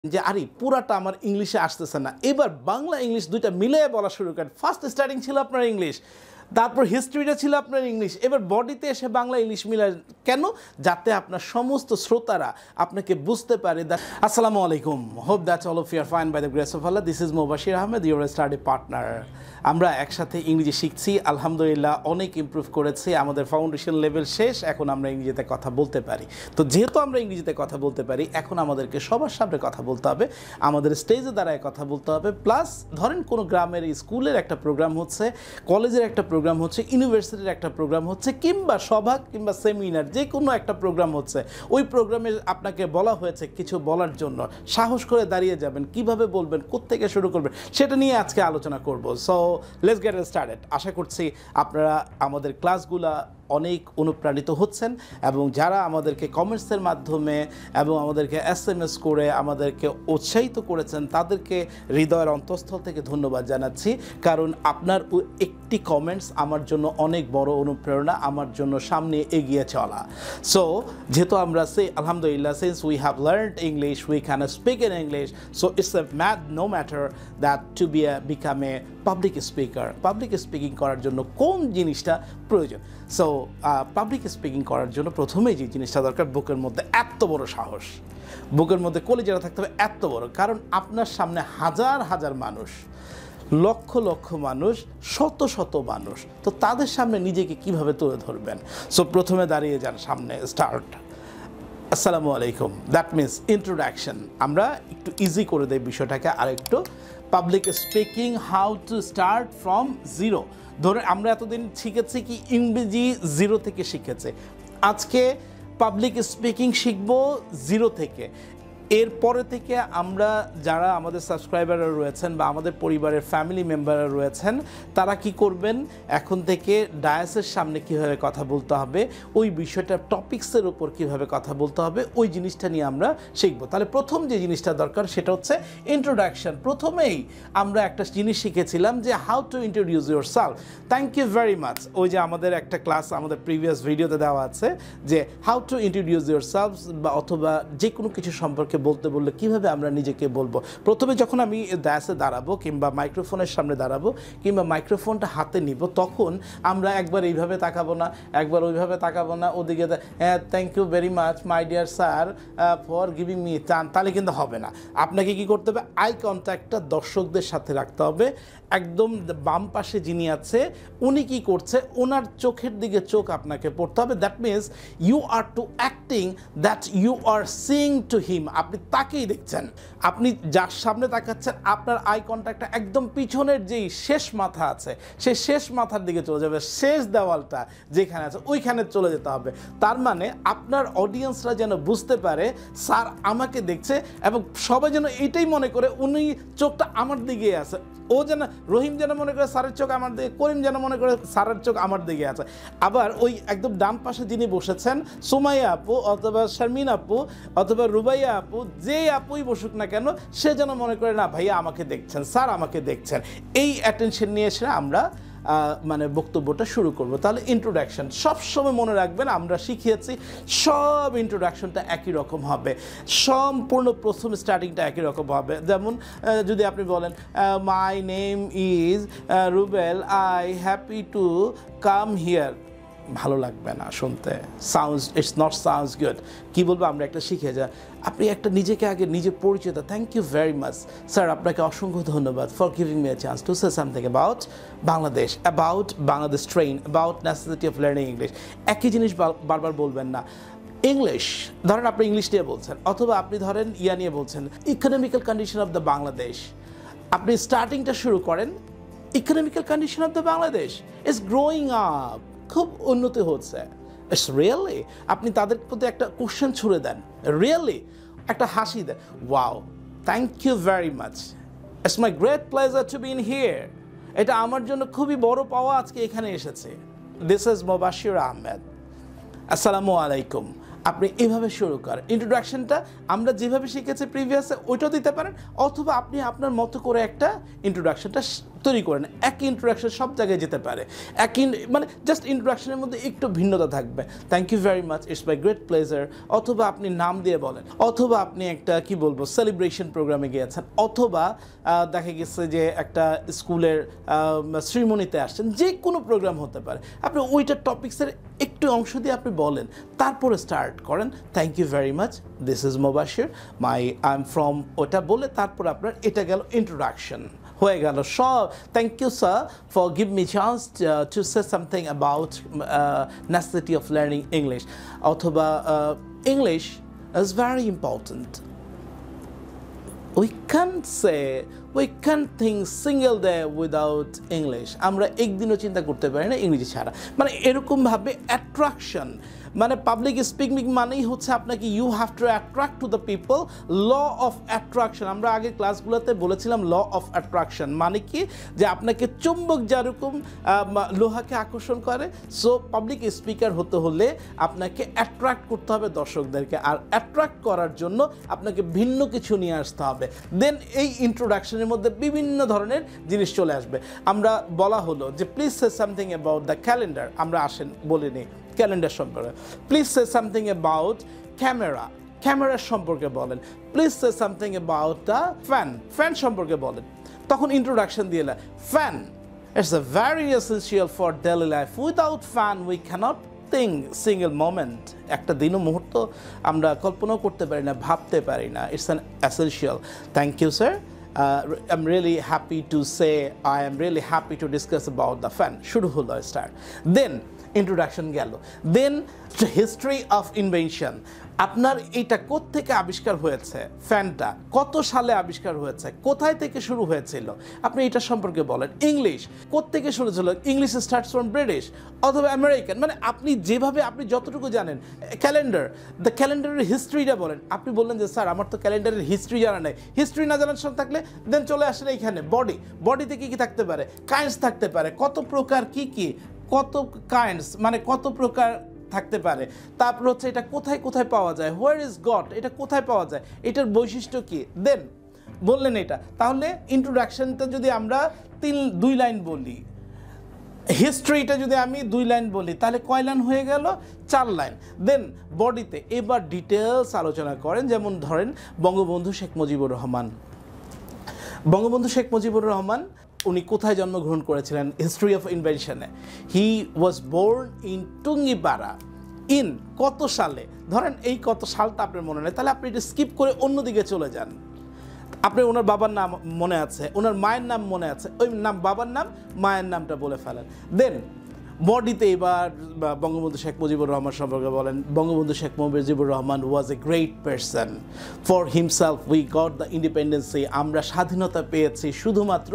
যে আরে পুরাটা আমার ইংলিশে আসতেছে না, এবার বাংলা ইংলিশ দুইটা মিলিয়ে বলা শুরু করেন। ফার্স্ট স্টার্টিং ছিল আপনার ইংলিশ, তারপর হিস্ট্রিটা ছিল আপনার ইংলিশ, এবার বডিতে এসে বাংলা ইংলিশ মিলায় কেন? যাতে আপনার সমস্ত শ্রোতারা আপনাকে বুঝতে পারে। আসসালামু আলাইকুম, hope that's all of you are fine by the grace of Allah. This is Mobashir Ahmed, your study partner. আমরা একসাথে ইংরেজি শিখছি, আলহামদুলিল্লাহ অনেক ইমপ্রুভ করেছি। আমাদের ফাউন্ডেশন লেভেল শেষ, এখন আমরা ইংরেজিতে কথা বলতে পারি। তো যেহেতু আমরা ইংরেজিতে কথা বলতে পারি, এখন আমাদেরকে সবার সামনে কথা বলতে হবে, আমাদের স্টেজে দাঁড়ায় কথা বলতে হবে। প্লাস ধরেন কোনো গ্রামের স্কুলের একটা প্রোগ্রাম হচ্ছে, কলেজের একটা প্রোগ্রাম হচ্ছে, ইউনিভার্সিটির একটা প্রোগ্রাম হচ্ছে, কিংবা সভা কিংবা সেমিনার, যে কোনো একটা প্রোগ্রাম হচ্ছে, ওই প্রোগ্রামে আপনাকে বলা হয়েছে কিছু বলার জন্য, সাহস করে দাঁড়িয়ে যাবেন, কিভাবে বলবেন, কোত্থেকে শুরু করবেন, সেটা নিয়ে আজকে আলোচনা করব। So let's get started. আশা করছি আপনারা আমাদের ক্লাসগুলা অনেক অনুপ্রাণিত হচ্ছেন, এবং যারা আমাদেরকে কমেন্টসের মাধ্যমে এবং আমাদেরকে SMS করে আমাদেরকে উৎসাহিত করেছেন, তাদেরকে হৃদয়ের অন্তঃস্থল থেকে ধন্যবাদ জানাচ্ছি। কারণ আপনার একটি কমেন্টস আমার জন্য অনেক বড় অনুপ্রেরণা, আমার জন্য সামনে এগিয়ে চলা। সো যেহেতু আমরা আলহামদুলিল্লাহ, since we have learned English, we can speak in English, so it's no matter that to become a public speaker. Public speaking করার জন্য কোন জিনিসটা প্রয়োজন? সো পাবলিক স্পিকিং করার জন্য প্রথমেই যে জিনিসটা দরকার, বুকের মধ্যে এত বড় সাহস, বুকের মধ্যে কলিজাটা থাকতে হবে এত বড়। কারণ আপনার সামনে হাজার হাজার মানুষ, লক্ষ লক্ষ মানুষ, শত শত মানুষ, তো তাদের সামনে নিজেকে কিভাবে তুলে ধরবেন? সো প্রথমে দাঁড়িয়ে যান সামনে, স্টার্ট। আসসালামু আলাইকুম, দ্যাট মিনস ইন্ট্রোডাকশন। আমরা একটু ইজি করে দেই বিষয়টাকে আর একটু। Public speaking, how to start from zero. ধরুন আমরা এতদিন শিখেছি কি ইংরেজি জিরো থেকে শিখেছে, আজকে পাবলিক স্পিকিং শিখবো জিরো থেকে। এরপরে থেকে আমরা যারা আমাদের সাবস্ক্রাইবাররা রয়েছেন বা আমাদের পরিবারের ফ্যামিলি মেম্বাররা রয়েছেন, তারা কি করবেন, এখন থেকে ডায়াসের সামনে কিভাবে কথা বলতে হবে, ওই বিষয়টা টপিক্সের উপর কিভাবে কথা বলতে হবে, ওই জিনিসটা নিয়ে আমরা শিখবো। তাহলে প্রথম যে জিনিসটা দরকার সেটা হচ্ছে ইন্ট্রোডাকশন। প্রথমেই আমরা একটা জিনিস শিখেছিলাম যে how to introduce yourself. Thank you very much. ওই যে আমাদের একটা ক্লাস আমাদের প্রিভিয়াস ভিডিওতে দেওয়া আছে যে how to introduce your self, বা অথবা যে কোনো কিছু সম্পর্কে বলতে বললে কীভাবে আমরা নিজেকে বলবো। প্রথমে যখন আমি ডায়াসে দাঁড়াবো কিংবা মাইক্রোফোনের সামনে দাঁড়াবো কিংবা মাইক্রোফোনটা হাতে নিব, তখন আমরা একবার এইভাবে তাকাবো না, একবার ওইভাবে তাকাবো না, ওদিকে হ্যাঁ thank you very much my dear sir for giving me chance, তাহলে কিন্তু হবে না। আপনাকে কি করতে হবে, আই কন্ট্যাক্টটা দর্শকদের সাথে রাখতে হবে। একদম বাম পাশে যিনি আছে উনি কি করছে, ওনার চোখের দিকে চোখ আপনাকে পড়তে হবে। That means you are to acting that you are seeing to him. আপনি তাকেই দেখছেন, আপনি যার সামনে তাকাচ্ছেন, আপনার আই কন্ট্যাক্টটা একদম পিছনের যেই শেষ মাথা আছে সেই শেষ মাথার দিকে চলে যাবে, শেষ দেওয়ালটা যেখানে আছে ওইখানে চলে যেতে হবে। তার মানে আপনার অডিয়েন্সরা যেন বুঝতে পারে স্যার আমাকে দেখছে, এবং সবাই যেন এটাই মনে করে উনি চোখটা আমার দিকে আছে। ও যেন, রহিম যেন মনে করে স্যারের চোখ আমার দিকে, করিম যেন মনে করে স্যারের চোখ আমার দিকে আছে। আবার ওই একদম ডান পাশে যিনি বসেছেন, সুমাইয়া আপু অথবা শারমিন আপু অথবা রুবাইয়া আপু, যে আপুই বসুক না কেন, সে যেন মনে করে না ভাইয়া আমাকে দেখছেন, স্যার আমাকে দেখছেন। এই অ্যাটেনশন নিয়ে এসে আমরা মানে বক্তব্যটা শুরু করব। তাহলে ইন্ট্রোডাকশন সবসময় মনে রাখবেন, আমরা শিখিয়েছি সব ইন্ট্রোডাকশনটা একই রকম হবে, সম্পূর্ণ প্রথম স্টার্টিংটা একই রকম হবে। যেমন যদি আপনি বলেন my name is Rubel, I happy to come here, ভালো লাগবে না শুনতে, ইটস নট সাউন্ডস গুড। কী বলবো, আমরা একটা শিখে যা, আপনি একটা নিজেকে আগে নিজে পরিচয় দেন। Thank you very much sir, আপনাকে অসংখ্য ধন্যবাদ for giving me a chance to say something about Bangladesh, about Bangladesh train, about necessity of learning English. একই জিনিস বারবার বলবেন না। ইংলিশ ধরেন আপনি ইংলিশ নিয়ে বলছেন, অথবা আপনি ধরেন ইয়া নিয়ে বলছেন, economical condition of the Bangladesh. আপনি স্টার্টিংটা শুরু করেন, economical condition of the Bangladesh is growing up, খুব উন্নতি হচ্ছে। ইটস রিয়েলি, আপনি তাদের প্রতি একটা কোশ্চেন ছুড়ে দেন, রিয়েলি একটা হাসি দেন, wow thank you very much, it's my great pleasure to be in here, এটা আমার জন্য খুবই বড় পাওয়া আজকে এখানে এসেছে। দিস ইজ মোবাশির আহমেদ, আসসালামু আলাইকুম, আপনি এভাবে শুরু করেন। ইন্ট্রোডাকশনটা আমরা যেভাবে শিখেছি প্রিভিয়াসে ওইটাও দিতে পারেন, অথবা আপনি আপনার মতো করে একটা ইন্ট্রোডাকশনটা তৈরি করেন। একই ইন্ট্রোডাকশন সব জায়গায় যেতে পারে, একই মানে জাস্ট ইন্ট্রোডাকশনের মধ্যে একটু ভিন্নতা থাকবে। Thank you very much, it's my great pleasure. অথবা আপনি নাম দিয়ে বলেন, অথবা আপনি একটা কি বলবো সেলিব্রেশন প্রোগ্রামে গিয়েছেন, অথবা দেখা গেছে যে একটা স্কুলের শ্রীমণিতে আসছেন, যে কোনো প্রোগ্রাম হতে পারে। আপনি ওইটার টপিক্সের একটু অংশ দিয়ে আপনি বলেন, তারপরে স্টার্ট করেন। Thank you very much, this is Mobashir, I am from, ওটা বলে তারপর আপনার এটা গেল ইন্ট্রোডাকশন হয়ে গেল সব। Thank you sir for give me chance to say something about necessity of learning English, অথবা English is very important. We can't say, we can't think single day without English. আমরা একদিনও চিন্তা করতে পারি না ইংরেজি ছাড়া। মানে এরকমভাবে অ্যাট্রাকশন, মানে পাবলিক স্পিকিং মানেই হচ্ছে আপনাকে you have to attract to the people. Law of attraction আমরা আগে ক্লাসগুলোতে বলেছিলাম। ল অফ অ্যাট্রাকশন মানে কি, যে আপনাকে চুম্বক যেরকম লোহাকে আকর্ষণ করে, সো পাবলিক স্পিকার হতে হলে আপনাকে অ্যাট্রাক্ট করতে হবে দর্শকদেরকে, আর অ্যাট্রাক্ট করার জন্য আপনাকে ভিন্ন কিছু নিয়ে আসতে হবে। দেন এই ইন্ট্রোডাকশনের মধ্যে বিভিন্ন ধরনের জিনিস চলে আসবে। আমরা বলা হলো যে please say something about the calendar, আমরা আসেন বলে নিই ক্যালেন্ডার সম্পর্কে। Please say something about camera, ক্যামেরার সম্পর্কে বলেন। Please say something about the fan, fan সম্পর্কে বলেন। তখন ইন্ট্রোডাকশন দিয়ে fan, it's a very essential for daily life, without fan we can't think single moment. একটা দিনও মুহূর্ত আমরা কল্পনাও করতে পারি না, ভাবতে পারি না। It's an essential. Thank you sir. I'm really happy to say, I am really happy to discuss about the fan. শুরু হলো স্টার্ট, দেন ইন্ট্রোডাকশন গেল, দেন হিস্ট্রি অফ ইনভেনশন। আপনার এইটা কোত্থেকে আবিষ্কার হয়েছে, ফ্যানটা কত সালে আবিষ্কার হয়েছে, কোথায় থেকে শুরু হয়েছিল, আপনি এটা সম্পর্কে বলেন। ইংলিশ কোত্থেকে শুরু ছিল, ইংলিশ স্টার্টস ফ্রম ব্রিটিশ অথবা আমেরিকান, মানে আপনি যেভাবে আপনি যতটুকু জানেন। ক্যালেন্ডার, দ্য ক্যালেন্ডারের হিস্ট্রিটা বলেন। আপনি বললেন যে স্যার আমার তো ক্যালেন্ডারের হিস্ট্রি জানা নেই। হিস্ট্রি না জানার সব থাকলে দেন চলে আসেন এইখানে বডি, বডিতে কী কী থাকতে পারে, কাইন্ডস থাকতে পারে, কত প্রকার কী কী, কত কাইন্ডস মানে কত প্রকার থাকতে পারে। তারপর হচ্ছে এটা কোথায় কোথায় পাওয়া যায়, হোয়ার ইজ গড, এটা কোথায় পাওয়া যায়, এটার বৈশিষ্ট্য কী, দেন বললেন এটা। তাহলে ইন্ট্রোডাকশনটা যদি আমরা 2 লাইন বলি, হিস্ট্রিটা যদি আমি 2 লাইন বলি, তাহলে কয় লাইন হয়ে গেল, 4 লাইন। দেন বডিতে এবার ডিটেলস আলোচনা করেন। যেমন ধরেন বঙ্গবন্ধু শেখ মুজিবুর রহমান। বঙ্গবন্ধু শেখ মুজিবুর রহমান উনি কোথায় জন্মগ্রহণ করেছিলেন, হিস্ট্রি অফ ইনভেনশনে। He was born in Tungipara in কত সালে, ধরেন এই কত সালটা আপনার মনে নেই, তাহলে আপনি এটা স্কিপ করে অন্যদিকে চলে যান। আপনার ওনার বাবার নাম মনে আছে, ওনার মায়ের নাম মনে আছে, ওই নাম বাবার নাম মায়ের নামটা বলে ফেলেন। দেন বডিতে এবার বঙ্গবন্ধু শেখ মুজিবুর রহমান সম্পর্কে বলেন। Bangabandhu Sheikh Mujibur Rahman was a great person, for himself we got the independency, আমরা স্বাধীনতা পেয়েছি শুধুমাত্র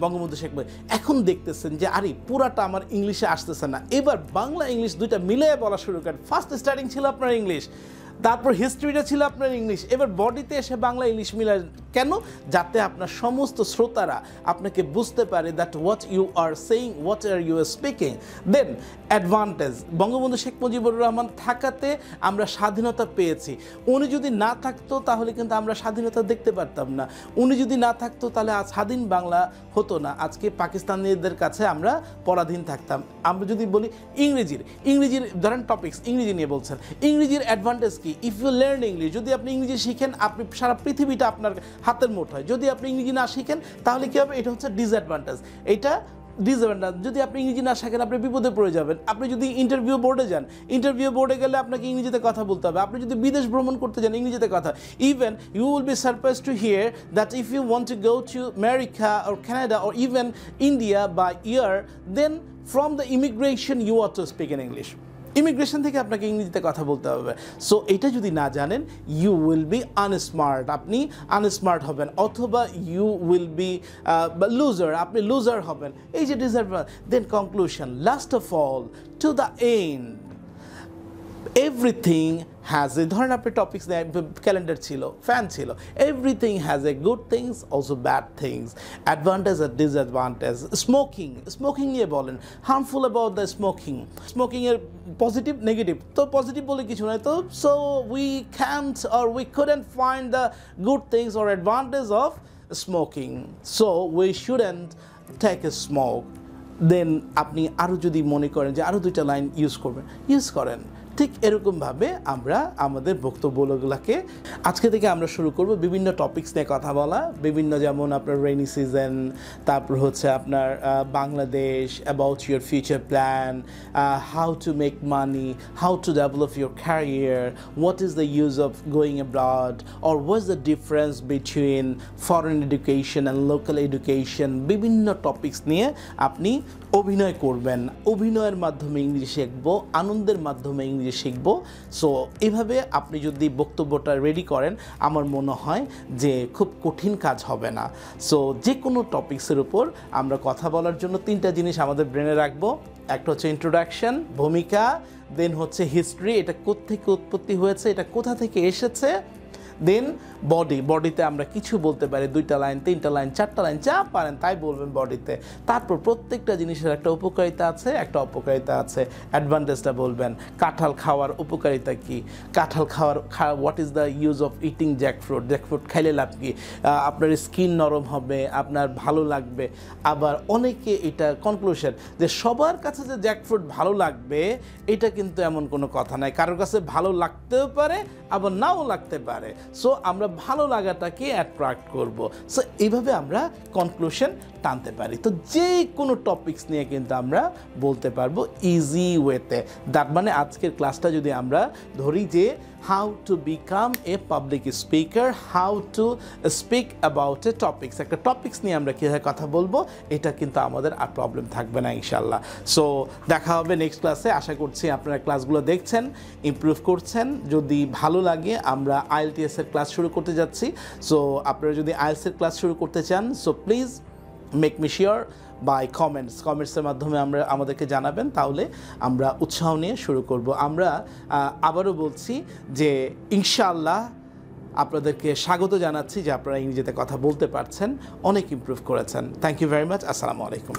বঙ্গবন্ধু শেখ মুজিব। এখন দেখতেছেন যে আরে পুরাটা আমার ইংলিশে আসতেছে না, এবার বাংলা ইংলিশ দুইটা মিলে বলা শুরু করেন। ফার্স্ট স্টার্টিং ছিল আপনার ইংলিশ, তারপর হিস্ট্রিটা ছিল আপনার ইংলিশ, এবার বডিতে এসে বাংলা ইংলিশ মিলায় কেন, যাতে আপনার সমস্ত শ্রোতারা আপনাকে বুঝতে পারে that what you are saying, what are you are speaking. Then advantage, Bangabandhu Sheikh Mujibur Rahman থাকাতে আমরা স্বাধীনতা পেয়েছি। উনি যদি না থাকতো তাহলে কিন্তু আমরা স্বাধীনতা দেখতে পারতাম না। উনি যদি না থাকতো তাহলে আজ স্বাধীন বাংলা হতো না, আজকে পাকিস্তানিদের কাছে আমরা পরাধীন থাকতাম। আমরা যদি বলি ইংরেজির ধরেন টপিকস ইংরেজি নিয়ে বলছেন, ইংরেজির অ্যাডভান্টেজ কি, ইফ ইউ লার্ন ইংলিশ, যদি আপনি ইংরেজি শিখেন আপনি সারা পৃথিবীটা আপনার হাতের মুঠোয়। যদি আপনি ইংরেজি না শিখেন তাহলে কী হবে, এটা হচ্ছে ডিসঅ্যাডভান্টেজ, এটা ডিসঅ্যাডভান্টেজ। যদি আপনি ইংরেজি না শেখেন আপনি বিপদে পড়ে যাবেন। আপনি যদি ইন্টারভিউ বোর্ডে যান, ইন্টারভিউ বোর্ডে গেলে আপনাকে ইংরেজিতে কথা বলতে হবে। আপনি যদি বিদেশ ভ্রমণ করতে যান ইংরেজিতে কথা। Even you will be surprise to hear that if you want to go to America or Canada or even India by year, then from the immigration you are to speak in English. Immigration থেকে আপনাকে ইংরেজিতে কথা বলতে হবে। So এটা যদি না জানেন ইউ উইল বি আনস্মার্ট, আপনি আনস্মার্ট হবেন, অথবা ইউ উইল বি লুজার, আপনি লুজার হবেন। এই যে disadvantage. Then conclusion, last of all to the end, everything has a, ধরেন আপনি টপিক্স ক্যালেন্ডার ছিল, ফ্যান ছিল, everything has a good things also bad things, advantage আর ডিসঅ্যাডভান্টেজ। স্মোকিং নিয়ে বলেন, হার্মফুল অ্যাবাউট দ্য স্মোকিংয়ের পজিটিভ নেগেটিভ, তো positive বলে কিছু নয়, তো so we can't or we couldn't find the good things or advantage of smoking, so we shouldn't take a smoke. Then আপনি আরও যদি মনে করেন যে আরও দুইটা লাইন ইউজ করবেন, ইউজ করেন। ঠিক এরকমভাবে আমরা আমাদের বক্তব্যগুলোকে আজকে থেকে আমরা শুরু করব বিভিন্ন টপিকস নিয়ে কথা বলা, বিভিন্ন, যেমন আপনার রেইনি সিজন, তারপর হচ্ছে আপনার Bangladesh, about your future plan, how to make money, how to develop your career, what is the use of going abroad, or what's the difference between foreign education and local education. বিভিন্ন topics নিয়ে আপনি অভিনয় করবেন, অভিনয়ের মাধ্যমে ইংরেজি শিখবো, আনন্দের মাধ্যমে ইংরেজি শিখবো। সো এভাবে আপনি যদি বক্তব্যটা রেডি করেন, আমার মনে হয় যে খুব কঠিন কাজ হবে না। সো যে কোনো টপিক্সের উপর আমরা কথা বলার জন্য তিনটা জিনিস আমাদের ব্রেনে রাখবো। একটা হচ্ছে ইন্ট্রোডাকশন, ভূমিকা, দেন হচ্ছে হিস্ট্রি, এটা কোত্থেকে উৎপত্তি হয়েছে, এটা কোথা থেকে এসেছে, দেন বডিতে আমরা কিছু বলতে পারি, 2টা লাইন, 3টা লাইন, 4টা লাইন, যা পারেন তাই বলবেন বডিতে। তারপর প্রত্যেকটা জিনিসের একটা উপকারিতা আছে, একটা অপকারিতা আছে, অ্যাডভান্টেজটা বলবেন। কাঁঠাল খাওয়ার উপকারিতা কি, কাঁঠাল what is the use of eating jackfruit খাইলে লাভ কি, আপনার স্কিন নরম হবে, আপনার ভালো লাগবে। আবার অনেকে এটা কনক্লুশন যে সবার কাছে যে জ্যাকফ্রুট ভালো লাগবে এটা কিন্তু এমন কোনো কথা নাই, কারোর কাছে ভালো লাগতেও পারে আবার নাও লাগতে পারে। সো আমরা ভালো লাগাটাকে অ্যাট্রাক্ট করব। সো এইভাবে আমরা কনক্লুশন টানতে পারি। তো যে কোনো টপিকস নিয়ে কিন্তু আমরা বলতে পারবো ইজি ওয়েতে। তার মানে আজকের ক্লাসটা যদি আমরা ধরি যে how two become a public speaker, how to speak about a topics, একটা টপিক্স নিয়ে আমরা কীভাবে কথা বলবো, এটা কিন্তু আমাদের আর প্রবলেম থাকবে না ইনশাল্লাহ। সো দেখা হবে নেক্সট ক্লাসে। আশা করছি আপনারা ক্লাসগুলো দেখছেন, ইমপ্রুভ করছেন। যদি ভালো লাগে আমরা IELTS এর ক্লাস শুরু করতে যাচ্ছি। সো আপনারা যদি IELTS এর ক্লাস শুরু করতে চান, so please make me sure by কমেন্টসের মাধ্যমে আমাদেরকে জানাবেন, তাহলে আমরা উৎসাহ নিয়ে শুরু করব। আমরা আবারও বলছি যে ইনশাআল্লাহ আপনাদেরকে স্বাগত জানাচ্ছি যে আপনারা ইংরেজিতে কথা বলতে পারছেন, অনেক ইমপ্রুভ করেছেন। Thank you very much. আসসালামু আলাইকুম।